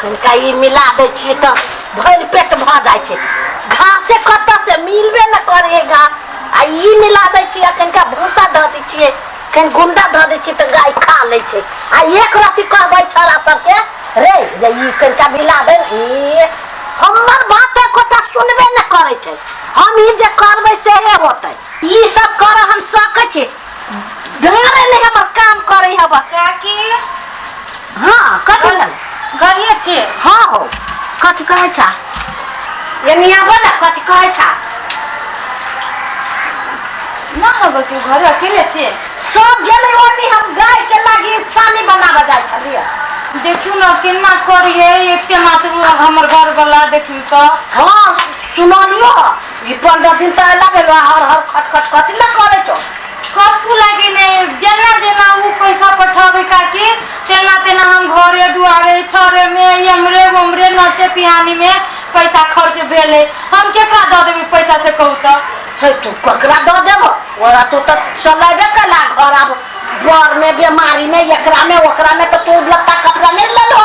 कनिका ई मिला दै छियै तऽ भरि पेट भऽ जाइ छै। घासे कतऽ से मिलबे न करे घास, आ ई मिला दै छियै, कनिका भूसा धऽ दै छियै, कनि गुंडा धऽ दै छियै तऽ गाय खा लै छै। आ एक रत्ती कहबै छोरा सबके रे जे ई कनिका मिला दे, हमर बात एकोटा सुनबे न करे छै। हम ई जे करबै सेहे होतै, ई सब करऽ हम सकै छी, ढंगरे नहीं हमर काम करे हब। काकी हाँ कथी भेल? घरिए छी? हाँ हो, कथी कहै छा? एनी आबो न, कथी कहै छा? ना हब तू घरे अकेले छी? सब गेलै ओनी, हम गाय के लागी सानी बनाबे जाइ छलिए। देखियो ना केना करिए, एते मात्र हमर घर वाला देखियो त। हाँ सुनलियो, ई 15 दिन त लागल हर हर खटखट कथी ला करे छो? कथु लागे ने जेना जेना उ पैसा पठावे काकी, तेना तेना हम घरे दुआरे छरे में यमरे वमरे नटे पिहानी में पैसा खर्च भेले। हम केकरा द देबे पैसा से कहू त? हे तू ककरा द देबो? ओरा तू त चलेबे कला घर, अब घर में बीमारी में एकरा में ओकरा में त तू लत्ता कपड़ा नहीं लेलो।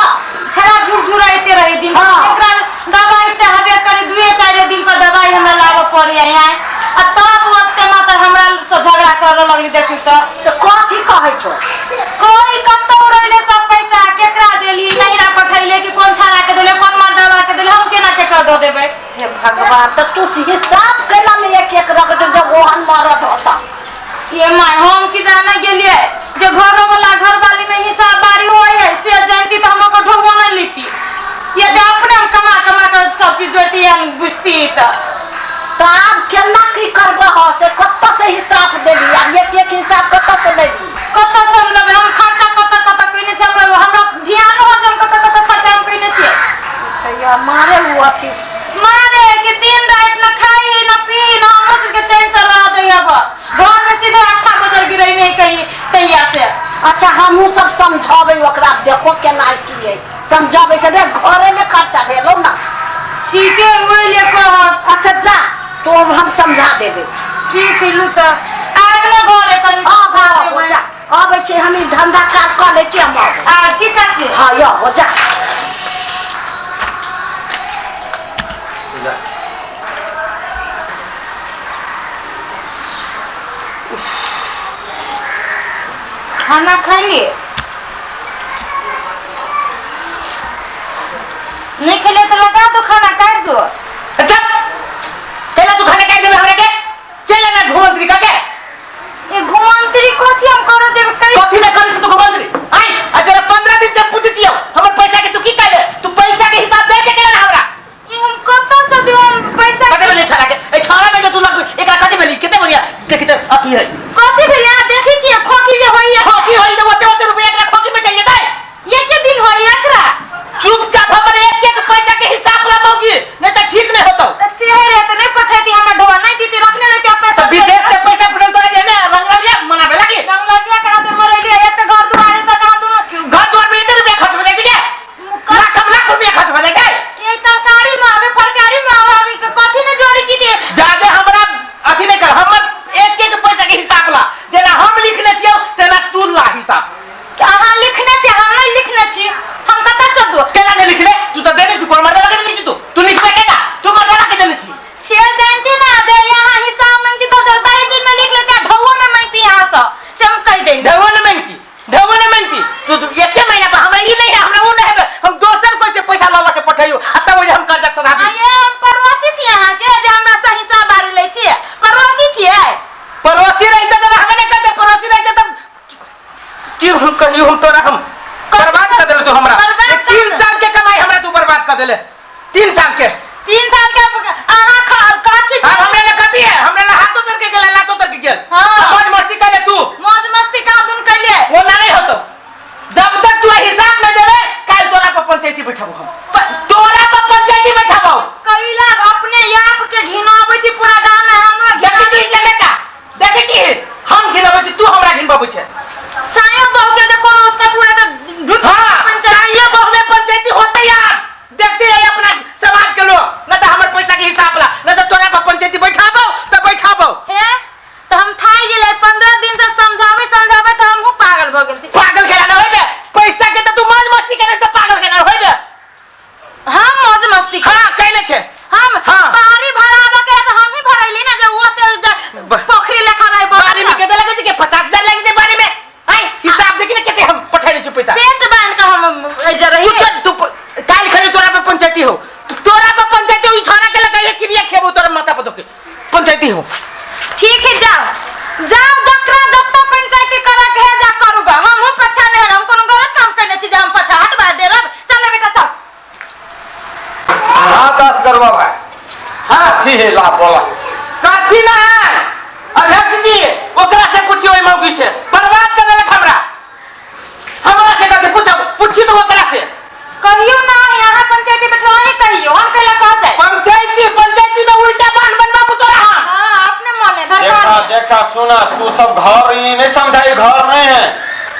छड़ा झुरझुराते रही दिन। हाँ। एकरा दवाई चाहबे करे, 2-4 दिन पर दवाई हमरा लागे पड़े है। आ तब ओते मात्र हमरा से झगड़ा करे लगली देखी त। कथी कहै छो? कोई कतो रहले सब पैसा केकरा देली, नहिरा पठैले कि कोन छाड़ा के देले, कोन मर्दवा के देले, हम केना केकरा द देबे? हे भगवान, त तू हिसाब कैला में एक एक रख दे जब ओहन मरद होता। ये माय हम की जाने गेलिए जे घर वाला घर वाली में हिसाब बारी होय है, से जानती तो हमको ढोवा न लेती। ये दे अपने हम कमा कमा कर सब चीज जोड़ती है, हम बुझती त। तब केना की करबो हो से कत्ता से हिसाब देबी? आ एक एक हिसाब कत्ता से देबी? कत से हम लेबे? हम खर्चा कत कइने छ, हमरा ध्यान हो जे हम कत खर्चा हम कइने छी। भैया मारे हुआ थी, मारे कि दिन रात न खाई न पी न हमर के चैन से रह दे। अब घर में सीधे 8 बजे गिरई नहीं कहीं तैया से। अच्छा हमहू सब समझाबे ओकरा, देखो केना की है समझाबे छै रे, घरे में खर्चा भेलो ना। ठीक है वही ले कह। अच्छा जा तो हम समझा देबे। ठीक है लू त आगला घरे कनी समझा देबे। जा आबे छै, हम ई धंधा काज क ले छी, हम आबे। आ की करते? हां यो हो जा। खाना खा लिए? नहीं खेले तो लगा दो, खाना काट दो। अच्छा पहले तू खाना काट देबे हमरा के, चले ना घुमंत्री का के। ये घुमंत्री कथी हम करो जे कथी ना करी से तू घुमंत्री? आई आ तेरा 15 दिन से पूछती हो हमर पैसा के, तू की कहले? तू पैसा के हिसाब दे के केला ना हमरा? ये हम कत से देव पैसा? कते बेले छाड़ा के ए छाड़ा में जे तू लग एक कते बेली केते बढ़िया देखि त अथी है। कथी भेले देखै छी खोकी जे होइए? खोकी होई त ओते रुपया एकरा खोकी में चाहिए दे। एक के दिन होई एकरा? चुपचाप हमरे एक एक पैसा के हिसाब लगाओगी नहीं तो ठीक नहीं होता। त शहर है त नहीं पठैती, हमर ढोआ नहीं दीती, रखने रहती अपने तो विदेश से पैसा पड़ल तो नहीं ना रंगलिया मना भेला की? रंगलिया कहां दूर मरैली एते घर दुआरे त कहां दूर घर द्वार में इधर रुपया खर्च हो जाए के? लाख रुपया खर्च हो जाए। ये तरकारी में आवे, फरकारी में आवे, कथी ने जोड़ी छी दे? ज्यादा हमरा अथी नहीं कर, हमर एक एक पैसा के हिसाब ला, जेना हम लिखने छियो तेना तू ला हिसाब। अहाँ लिखने छी, हम नहीं लिखने छी, हम कत से दो? केला नहीं लिखले? तू तो देने छी, कोन मर्दवा के देने छी? तू लिखबे केना? तू मर्दवा के देने छी? से जानती ना जे यहाँ हिसाब मांगती तो 10 दिन में लिख लेते, ढौवा में मांगती यहाँ से हम कह देंगे। ढौवा न मांगती तू एक महीना पर हमरा ई नहीं है, हमरा वो नहीं है, हम दोसर कोई से पैसा ला के पठाइयो आ तब हम कर्जा सधा दी। ये हम पड़ोसी छी यहाँ के जे हमरा से हिसाब बारी ले छी, पड़ोसी छियै। पड़ोसी रहते तो हमें नहीं करते, पड़ोसी रहते तब की हम कहियो हम तोरा हम बर्बाद कर देले। तू हमरा 3 साल के कमाई हमरा तू बर्बाद कर देले। 3 साल के अहाँ काची अब हमरे ले कथी है? हमरे ले हाथों तक के गेल, लातों तक के गेल। हाँ। मौज मस्ती करे तू, मौज मस्ती का दुन कैले वो ना नहीं होतो। जब तक तू हिसाब नहीं देबे काल तोरा पर पंचायती बैठाबो हम, तोरा पर पंचायती बैठाबो। कैला अपने आप के घिनाबै छी पूरा गांव में, हमरा देखै छी जे बेटा, देखै छी हम घिनाबै छी, तू हमरा घिनबाबै छै। साया बहु के जे कोनो कथु है त ढुक हां साया बहु में पंचायती होते यार, देखते है अपना समाज के लोग, न तो हमर पैसा के हिसाब ला, न तो तोरा पर पंचायती बैठाबो त बैठाबो। है त हम थाई गेलै 15 दिन से समझावे त हमहु पागल भ गेल छी। पागल केना न होइबे? पैसा के त तू मौज मस्ती करे त पागल केना होइबे? छे हम हाँ। बारी भराबा के तो हम ही भरैली ना जो वो पोखरी लेखा रहे बारी में केते लगे छे 50,000 लगे छे बारी में आई हिसाब देखि ना केते हम पठाइले छु पैसा पेट बांध के हम एजे रही तू काल खरे तोरा पे पंचायती हो तोरा पे पंचायती हो छोरा के लगा ये क्रिया खेबो तोरा माथा पे धोके पंचायती हो ठीक है जाओ जाओ दकरा जत्ता पंचायती करा के जा करूगा हम पछा नहीं हम कोनो गलत काम करने छी जे हम पछा हटवा दे रब चल बेटा चल हां 10 करवा भाई हां ठीक है ला बोला काठी ना है अध्यक्ष जी ओकरा से पूछियो ओइ मौगी से बर्बाद कर देलक हमरा से कहते पूछी तो ओकरा से कहियो ना यहाँ पंचायती बैठवा ही कहियो हम कहला कह जाए पंचायती में उल्टा बांध बनवाबू तोरा हम हां अपने मने देखा धरवा देखा सुना तू सब घर ये नहीं समझाई घर नहीं है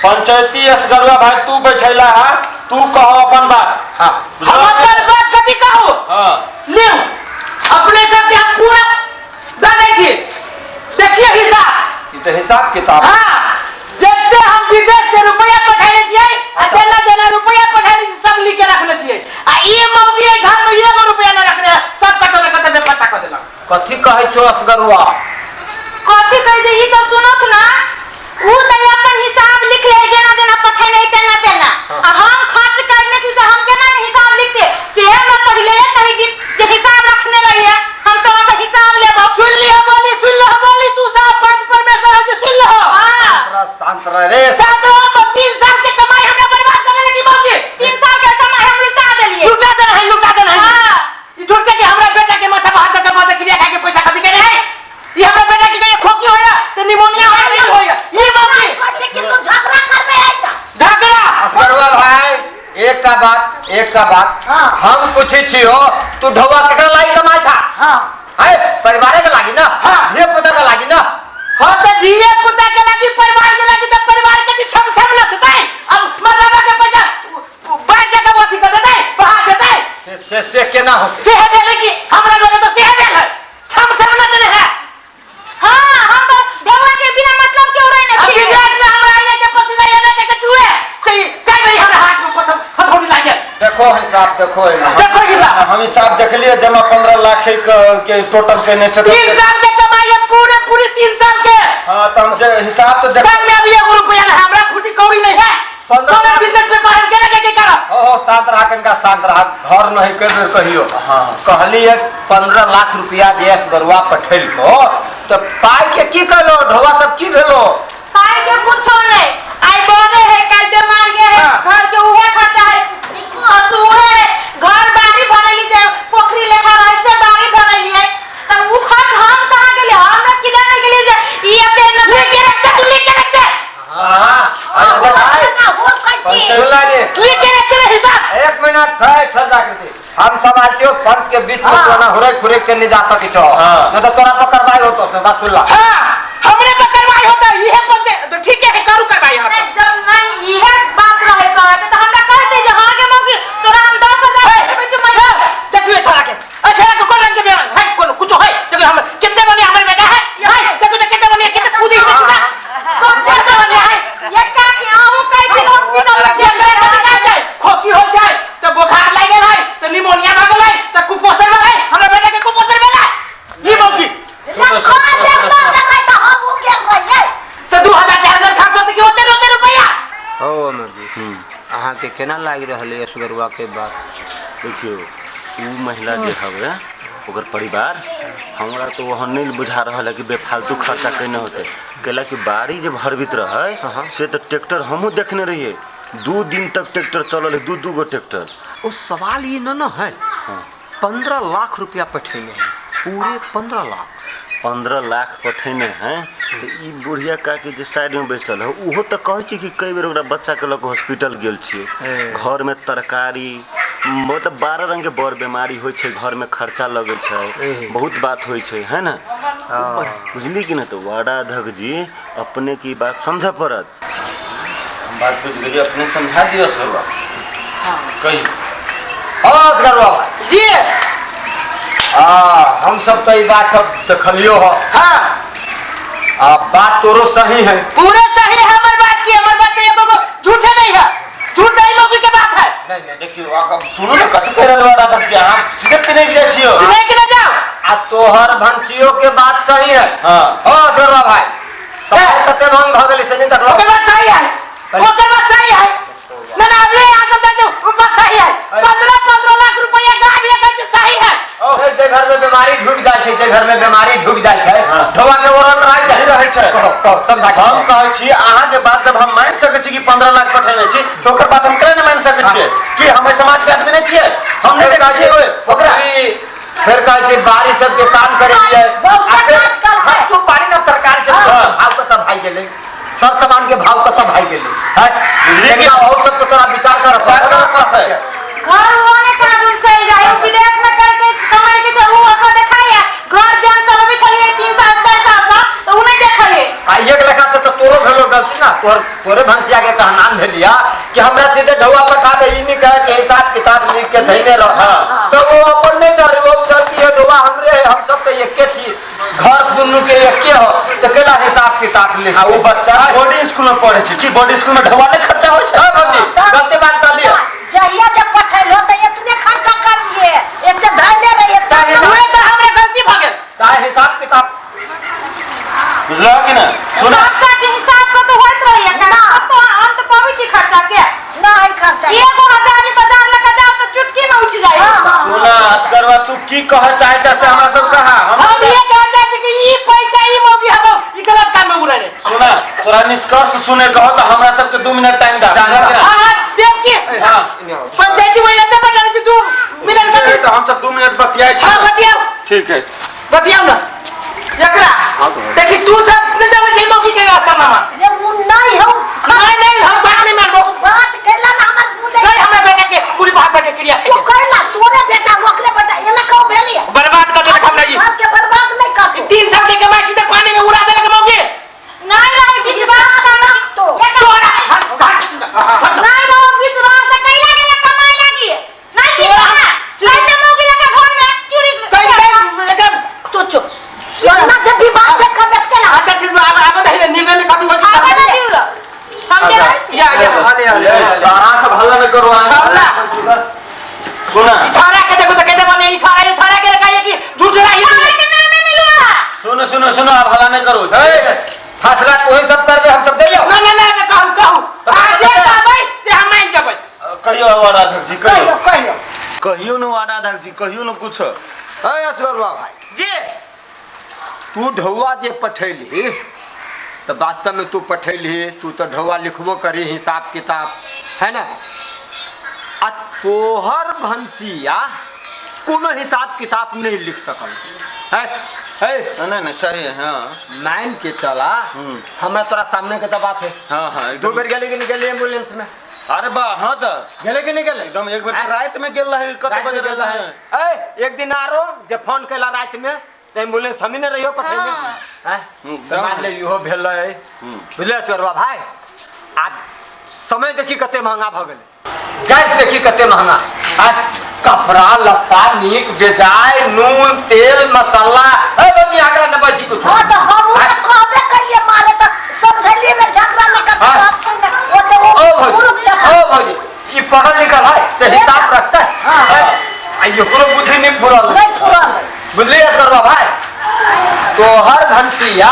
पंचायती असगरवा भाई तू बैठेला है तू कहो अपन बात हां हम अपन बात कथि कहू हां ले अपने सब के हम पूरा जानै छी देखिए हिसाब किताब हां जते हम विदेश से रुपया पठाइले छियै आ जेना जेना रुपया पठाइले छी सब लिख के रखले छियै आ ई मौगी घर में एगो रुपया न रखले सब कत में पता कर देलक कथि कहै छो असगरवा कथि कह दे ई सब सुनत ना ऊ त अपन हिसाब लिख ले जेना जेना पठाई नहीं तेना आ हम खर्च करने थी से हम केना हिसाब लिखते से हम पहले कहि दी जे हिसाब रखने रही है हम तोरा से हिसाब लेबो सुन ले बोली तू सब पंच परमेश्वर हो जे सुन ले हां शांत रह रे सातो 3 साल के कमाई हमने बर्बाद कर देली मौगी 3 साल के कमाई हम लुटा देलिए लुटा दे है हां ई झूठ के हमरा बेटा के माथा पे हाथ दे के क्रिया खा के पैसा कथि करे है ई हमरा बेटा के खोकी होया त निमोनिया होया ई मौगी सोचे कि तू झगड़ा करने आई जा झगड़ा असगरवा भाई एक का बात हाँ। हम पूछे छियो तू ढोवा केकरा लाई कमाई छा हां है परिवार के लागी ना हाँ। ये पता का लागी ना हो त धीरे पुता के लागी परिवार के लागी त परिवार के छम छम न छताई अब मरवा के पैसा बाहर जगह अथी कर देतै बाहर देतै से केना हो से है देले कि हमरा लगे तो से है देले छम छम न देले है हां हम तो देवा के बिना मतलब के उड़ै अब नहीं विदेश में हमरा आए के पसीना ये ना के चुए सही कई बारी हमरा हाथ में पत्थर हथौड़ी लागे देखो हिसाब देखो देखो हिसाब। हम हिसाब देख लिए जमा 15 लाख के टोटल करने से 3 साल के कमाई है पूरे 3 साल के हां तो हम हिसाब तो देख साल में अभी 1 रुपया ना हमरा फुटी कौड़ी नहीं है 15 बिजनेस में बाहर के करब ओ शांत रहा कनका शांत रहा घर नहीं कर कहियो हां कहली 15 लाख रुपया जेस गरुआ पठेल को तो पाई के की करलो ढोवा सब की भेलो पाई के कुछो नहीं आई बोले है कल बीमार है हाँ। घर के उहे खर्चा है असु है घर बारी भरली जे पोखरी लेखा रहे से बारी भरली है त ऊ खर्च हम कहां गेले हमरा किदा नहीं गेले जे ई एते न लेके रखते हां अरे भाई ना हो कच्ची पंचला रे लेके रखते हिसाब 1 मिनट ठहर करते हम सब आइयो पंच के बीच में कोना हुरे खुरे के नहीं जा सके छो न तो तोरा पर करवाई होतो से बात सुन ला हां हमरे पे करवाई होता ये पंचायत तो ठीक है करू करवाई हम जब नहीं इहे बात रहे कहते त हमरा कहते जे हां के मौकी तोरा हम 10,000 देबे छ मैं देखिए छोरा के कोन रंग के बेमान है कोन कुछ है देखो हम कितने बने हमरे बेटा है देखो तो कितने बने कितने कूदी है सुना कौन कितना बने है ये का कि आहू कई दिन हॉस्पिटल में ये करे का जाए खोकी हो जाए तो बुखार लग गेल है तो निमोनिया भ गेल है तो कुपोषण में है हमरा बेटा के कुपोषण भेला ई मौकी ना खा दे तो हम हो गेल रहिए तो 2000 खर्च होते कि होते रुपया हो अमरजी अहाँ के केना लाग रहले असगरवा के बात देखियो वो महिला जे हवे ओकर परिवार हमरा तो वहाँ नहीं बुझा रहा है कि बेफालतू खर्चा कैने होते कैला कि बाड़ी जब भरबित रहे से तो ट्रैक्टर हमहू देखने रहिए 2 दिन तक ट्रैक्टर चलल है 2 गो ट्रैक्टर उस सवाल ये न है 15 लाख रुपया पठेने हैं पूरे 15 लाख 15 लाख पठेने हैं तो ई बुढ़िया का के जे साइड में बैसल है उहो तो कहै छी कि कई बेर ओकरा बच्चा के लग हॉस्पिटल गेल छिए घर में तरकारी मतलब 12 रंग के बड़ बीमारी होइ छै घर में खर्चा लगे छै बहुत बात होइ छै है ना बुझली कि ना तो वार्डा अध्यक्ष जी अपने की बात समझ पड़त बात बुझ गेलिए अपने समझा दियो सरवा कही हां असगरवा भाई जी हम सब तो ये बात सब देखलियो हो हां बात तोरो सही है पूरे सही है हमर बात की हमर बात ये झूठे नहीं है झूठ नहीं लोगों की बात है देखियो अब सुनो ना कथि कह रहल बा राधा जी अहाँ सिगरेट पीने के जाइ छियो पीने के ना जाओ आ तोहर भंसियों के बात सही है हां हो सरवा भाई सब कते भंग भ गेली से नहीं तक ओकर बात सही है ओकर बात सही है ना ना अभी यहाँ तक जो बात सही है 15 लाख रुपया गाय भी कहै छै सही है ओ जे घर में बीमारी ढुक जाय छै जे घर में बीमारी ढुक जाय छै ढोवा के औरत रह छै समझा हम कहै छी अहाँ के बात जब हम मान सकै छी कि 15 लाख पठेने छी तो ओकर बात हम केना नहीं मान सकै छियै कि हम समाज के आदमी नहीं छियै हम नहीं देखै छियै ओकरा फिर कहै छै बारिश सब के काम करे लिए हम तो पानी ना तरकारी से भाव कत भाई गेले सब सामान के भाव कत भाई गेले है लेकिन और सब तो तोरा विचार कर पास है घर होने का दिन चल जाए विदेश में कह के कमाई के वो अपन दिखाया घर जान चलबे चलिए 3 साल 4 साल तो उन्हें देखाइए आ एक लेखा से तो तोरो भेलो गलती ना तोरे भंसिया के कहनाम भेलिया कि हमरा सीधे ढौआ पठा दे ई नहीं कहे कि हिसाब किताब लिख के धइने रह तो वो अपन नहीं धरे वो गलती है ढौआ हमरे है हम सब तो एके छी घर दुनु के एके हो तो केला हिसाब किताब लिख वो बच्चा बोर्डिंग स्कूल में पढ़े छै कि बोर्डिंग स्कूल में ढवा नहीं खर्चा होय छै गलती बात कर लिया जहिया जब पठैलो तो इतने खर्चा कर लिए एते धैले रहिए हुए तो हमरे गलती भ गेल चाहे हिसाब किताब बुझला कि ना सुना खर्चा के हिसाब को तो होत रही है ना तो अंत पावे छी खर्चा के नहीं खर्चा 1000 बाजार लेके जाओ तो चुटकी में उठ जाए सुना असगरवा तू की कह चाहे से हमरा सब कहा हम ये कह चाहते कि ई पैसा ई मौगी हम ई गलत काम में उड़े सुना तोरा निष्कर्ष सुने कहो तो हमरा सब के 2 मिनट टाइम दा हां देव के हां पंचायती में रहते बता रही तू मिनट का तो हम सब 2 मिनट बतियाए छी हां बतियाओ ठीक है बतियाओ ना एकरा देखी तू सब न जाने छै मौगी के करना ये मुन नहीं हो नहीं हम बात नहीं मानबो बात कहला ना हमर पूछे नहीं हमरा बेटा के पूरी बात के क्रिया तू कहला तोरे बेटा ओकरे बेटा एना कहू भेलिए बर्बाद कर देलक हमरा ई बात के बर्बाद नहीं कर 3 साल के कमाई सीधे पानी में उड़ा देलक मौगी नहीं रही विश्वास ना तो तोरा नहीं वो विश्वास से कैला गेला कमाई लगी नहीं ठीक है नहीं तो मौगी लेके घर में चोरी एकदम तो चुप सोना जब भी बात कर बैठते ना अच्छा ठीक अब दही निर्णय में कथि होई आगे ना दियो हम दे रहे छी या कहां सब हल्ला न करो हल्ला सुना छाड़ा के देखो तो कहते बने ई छाड़ा के कहे कि झूठ रही सारे के नाम नहीं लिया सुनो अब हल्ला नहीं करो फैसला कोई सब करबे हम सब जाइयो ना कहू आज भाई से हम मान जबै कहियो राधक जी कहियो कहियो न राधक जी कहियो न कुछ है असगरवा भाई जी तू ढौआ जे पठैली तो वास्तव में तू पठैली तू तो ढौआ लिखबो करी हिसाब किताब है ना आ तोहर भंसिया कोनो हिसाब किताब नहीं लिख सकल है नहीं सही है हां मान के चला हमरा तोरा सामने के तो बात है हां 2 बेर गेले कि नहीं गेले एम्बुलेंस में अरे बा हां तो गेले कि नहीं गेले एकदम एक बेर रात में गेल रहे कत बजे गेल रहे एक दिन आरो जब फोन कैला रात में तो एम्बुलेंस हम ही नहीं रहियो पठे में हैं मान ले इहो भेल है बुझले सरवा भाई आज समय देखी कते महंगा भ गेले गैस देखी कते महंगा आज कपड़ा लत्ता नीक बेजाय नून तेल मसाला ए बदी आगला न बजी कुछ हां तो हम उन्हें कहबे करिए मारे तो समझलिए में झगड़ा में कर बात ओ तो मुरुक चपा ओ भौजी ये पढ़ल लिखल है से हिसाब रखता है हां ये कोनो बुद्धि नहीं फुरल नहीं फुरल बुझलिए सरवा भाई तो हर भंसिया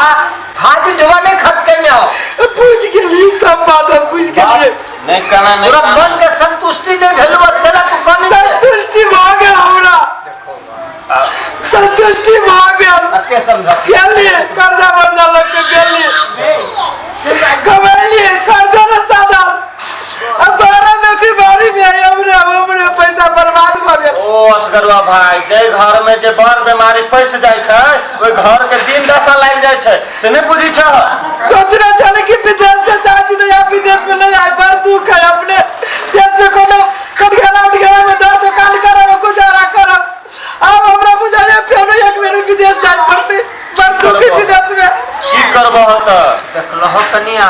खादी ढवा नहीं खर्च करने हो पूछ के लिए सब बात हम पूछ के लिए नहीं कहना नहीं पूरा मन के संतुष्टि नहीं भेल बतेला तू कनी संतुष्टि मांगे हमरा संतुष्टि मांगे के समझ गेली कर्जा वर्जा लग के गेली कमाइली कर्जा न सादा अब 12 में बीमारी में आई हमरे पैसा बर्बाद भ गेल ओ असगरवा भाई जे घर में जे बड़ बीमारी पैस जाय छै ओई घर के दिन दशा लाग जाय छै से नहीं बुझी छ सोचना चले कि विदेश से चाची तो या विदेश में नहीं आए पर तू कह अपने देश में कोनो कटघरा में दर्द काल करे गुजारा कर अब हमरा बुझा जाए फिर एक बेर विदेश जाए पड़ते पर तू की विदेश में की करबो त देखलह कनिया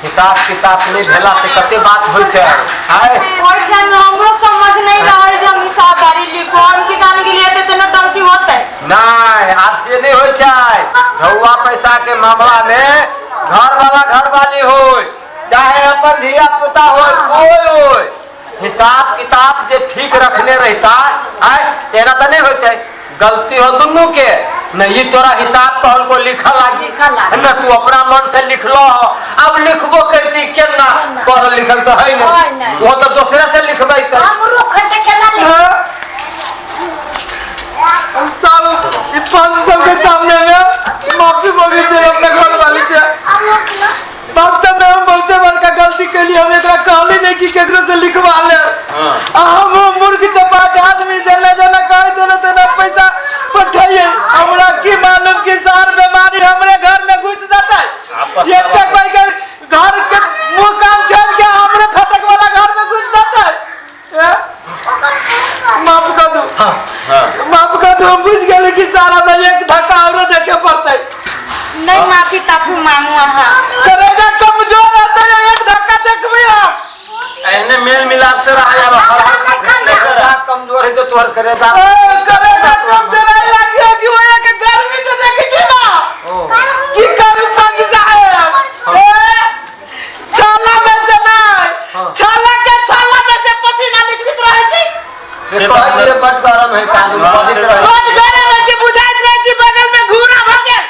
हिसाब किताब नहीं भेला से कते बात होय छै हाय और टाइम में हमरो समझ नहीं रहा जब हिसाब बारी लिखो हम की जाने के लिए तो न टंकी होता है नहीं आप से नहीं होय छै ढौआ पैसा के मामला में घर वाला घर वाली होय चाहे अपन धिया पुता होय कोई होय हिसाब किताब जे ठीक रखने रहता है तेरा तो नहीं होते गलती हो दोनों के न ये तोरा हिसाब कहल को लिखा लागी न तू अपना मन से लिख लो अब लिखबो करती केना पढ़ल लिखल तो है नहीं वो तो दूसरे से लिखबै तो हमरो खते केना लिख साल 500 के सामने में माफी मांगे थे अपने घर वाली से वास्तव में हम बहुते बड़का गलती के लिए हम एकरा कहली नहीं कि केकरो से लिखवा ले हम मूर्ख चपाट आदमी जने जने कह देले तेना पैसा पठाइए हमरा की मालूम कि सार बीमारी हमरे घर में घुस जाता है ये तक भाई के घर के मुंह कान छोड़ के हमरे फटक वाला घर में घुस जाता है माफ कर दो माफ कर दो हम बुझ गए कि सारा में एक धक्का और देके पड़ता है नहीं माफी ताफू मांगू हां करेगा कमजोर रहता है एक धक्का देखबे आप एने मेल मिलाप से रहा यार कमजोर है तो तोहर करेगा करेगा कमजोर लगे कि वो एक गर्मी से देखी छी ना की करू पंच साहब छाला में से नहीं छाला में से पसीना निकलत रहे छी से कहै छै बड गरम है काज बदित रहे बड गरम है कि बुझाइत रहे छी बगल में घूरा भ गेल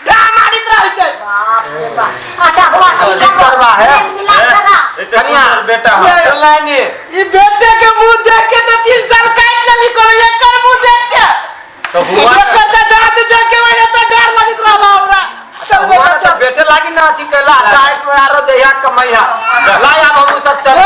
धा मारित रहे छै बाप रे बाप अच्छा बात की करवा है मिला करा कनिया बेटा लाइने ई बेटे के मुंह देख के तो 3 साल काट लेली कोनो एकर मुंह देख के तो हुआ एकर तो दांत देख के वने तो डर लगित रहला हमरा चल हुआ बेटा तो बेटे लागी ना अथी कैला चाहे आरो देहा कमैया ला अब हम सब चल